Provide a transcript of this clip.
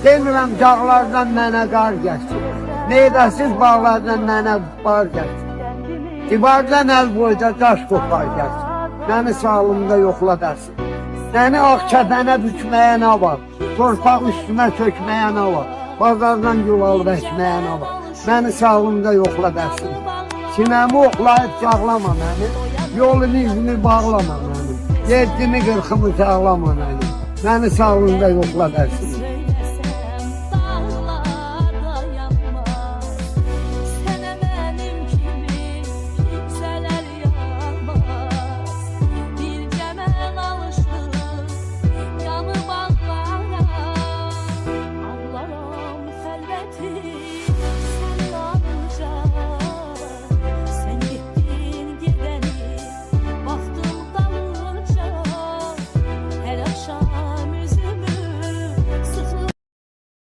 Demirəm dağlardan mənə qar gəlsin. Meydəsiz bağlardan mənə bar gəlsin. Divardan əl boyda daş qopar gəlsin. Məni sağlığımda yoxla dərsin. Məni ağ kəpənə bükməyə nə var? Torpaq üstümə çökməyə nə var? Bazardan yol alıb əkməyə nə var? Məni sağlığımda yoxla dərsin. Sinəmi oxlayıb çağlama məni. Yolunu izini bağlama məni. Yeddimi qırxımı çağlama məni. Məni sağlığımda yoxla dərsin.